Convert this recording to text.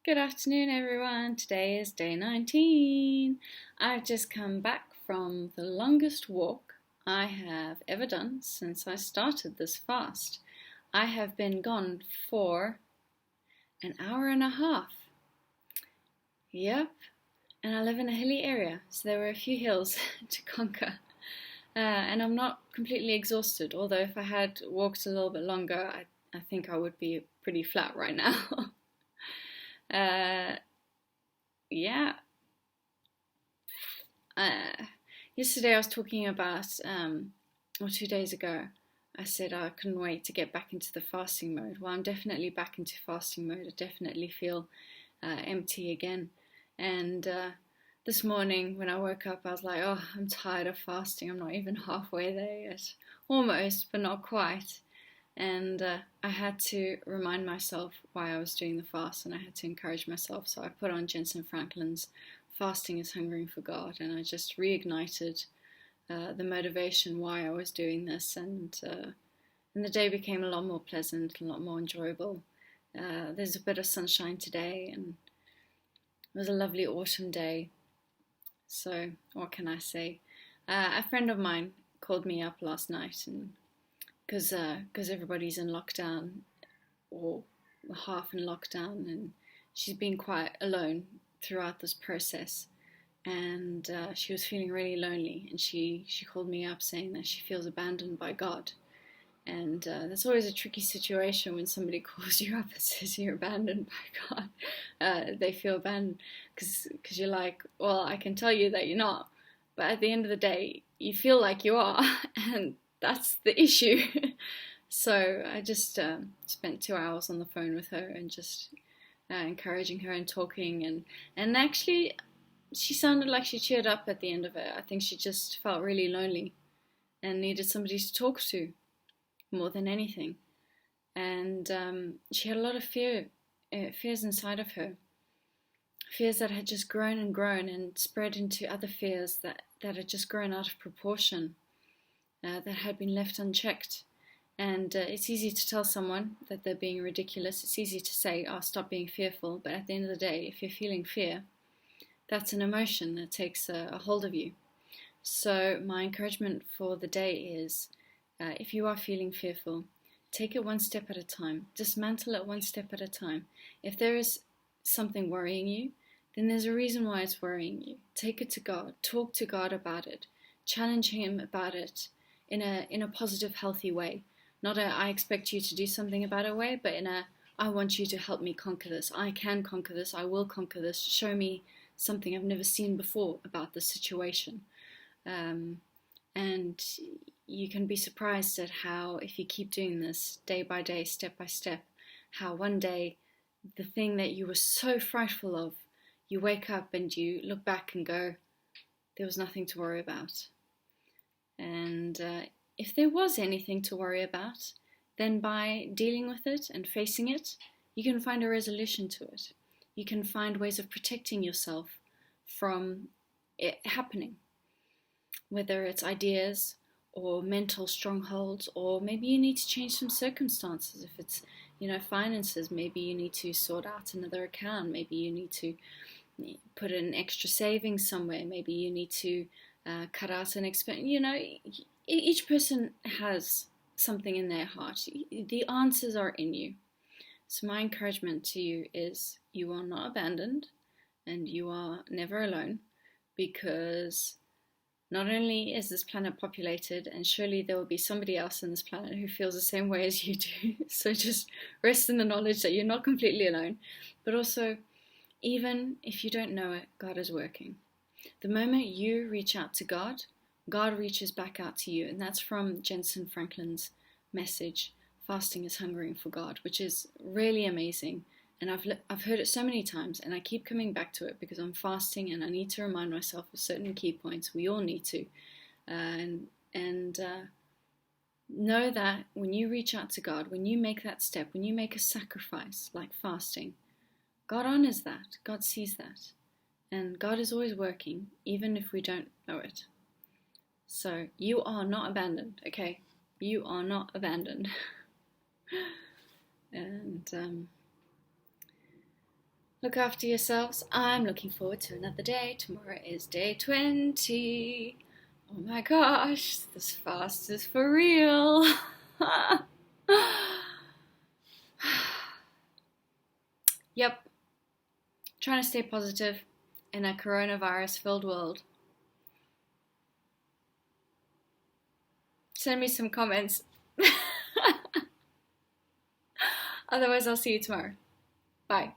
Good afternoon, everyone. Today is day 19. I've just come back from the longest walk I have ever done since I started this fast. I have been gone for an hour and a half. Yep, and I live in a hilly area, so there were a few hills to conquer. And I'm not completely exhausted, although if I had walked a little bit longer, I think I would be pretty flat right now. uh, yeah, yesterday I was talking about, or 2 days ago, I said I couldn't wait to get back into the fasting mode. Well, I'm definitely back into fasting mode. I definitely feel empty again. And this morning when I woke up, I was like, oh, I'm tired of fasting. I'm not even halfway there yet. Almost, but not quite. And I had to remind myself why I was doing the fast, and I had to encourage myself. So I put on Jensen Franklin's Fasting is Hungering for God, and I just reignited the motivation why I was doing this, and the day became a lot more pleasant, a lot more enjoyable. There's a bit of sunshine today, and it was a lovely autumn day. So what can I say? A friend of mine called me up last night, and because everybody's in lockdown or half in lockdown, and she's been quite alone throughout this process, and she was feeling really lonely, and she called me up saying that she feels abandoned by God. And that's always a tricky situation when somebody calls you up and says you're abandoned by God. They feel abandoned because you're like, well, I can tell you that you're not, but at the end of the day you feel like you are, and that's the issue. So I just spent 2 hours on the phone with her and just encouraging her and talking, and actually she sounded like she cheered up at the end of it. I think she just felt really lonely and needed somebody to talk to more than anything. And she had a lot of fears inside of her, fears that had just grown and grown and spread into other fears that had just grown out of proportion, that had been left unchecked. And it's easy to tell someone that they're being ridiculous. It's easy to say, oh, stop being fearful. But at the end of the day, if you're feeling fear, that's an emotion that takes a hold of you. So my encouragement for the day is, if you are feeling fearful, take it one step at a time. Dismantle it one step at a time. If there is something worrying you, then there's a reason why it's worrying you. Take it to God. Talk to God about it. Challenge Him about it in a positive, healthy way. Not a I expect you to do something about it way, but in a I want you to help me conquer this. I can conquer this. I will conquer this. Show me something I've never seen before about this situation. And you can be surprised at how, if you keep doing this day by day, step by step, how one day the thing that you were so frightful of, you wake up and you look back and go, there was nothing to worry about. And if there was anything to worry about, then by dealing with it and facing it, you can find a resolution to it. You can find ways of protecting yourself from it happening, whether it's ideas or mental strongholds, or maybe you need to change some circumstances. If it's, finances, maybe you need to sort out another account. Maybe you need to put an extra savings somewhere. Maybe you need to cut out an expense. Each person has something in their heart. The answers are in you. So my encouragement to you is, you are not abandoned and you are never alone, because not only is this planet populated, and surely there will be somebody else on this planet who feels the same way as you do. So just rest in the knowledge that you're not completely alone. But also, even if you don't know it, God is working. The moment you reach out to God, God reaches back out to you. And that's from Jensen Franklin's message, Fasting is Hungering for God, which is really amazing. And I've heard it so many times, and I keep coming back to it because I'm fasting and I need to remind myself of certain key points. We all need to. And know that when you reach out to God, when you make that step, when you make a sacrifice like fasting, God honors that. God sees that. And God is always working, even if we don't know it. So you are not abandoned, okay? You are not abandoned. And Look after yourselves. I'm looking forward to another day. Tomorrow is day 20. Oh my gosh, this fast is for real. Yep, trying to stay positive in a coronavirus filled world. Send me some comments. Otherwise, I'll see you tomorrow. Bye.